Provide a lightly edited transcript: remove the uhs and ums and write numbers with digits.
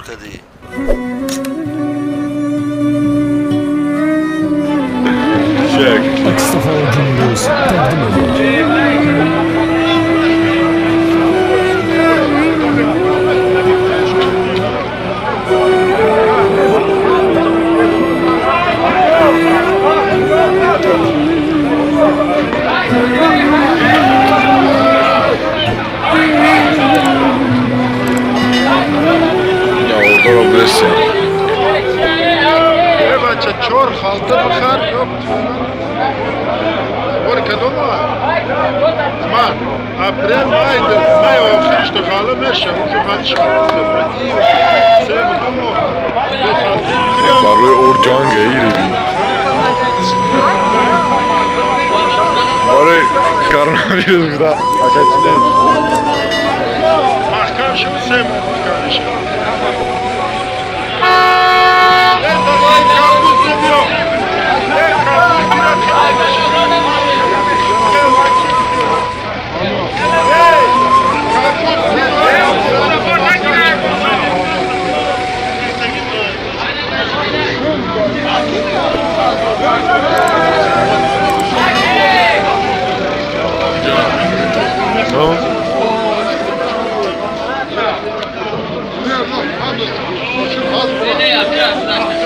vodka değil. Aksafa Gündüz takdim ediyor. Добрый. Бача, чор, халта бахар, yok. Orka dolu var. Ma, aprel, maydır, may olsun işte halı meşe, bu kaç iyi. Sen dolu. Barı orcan geyri. Barı koronavirüs bir daha akaçlı. Mahkam şimdi sen kardeşim. Tamam. Ne yapacağız?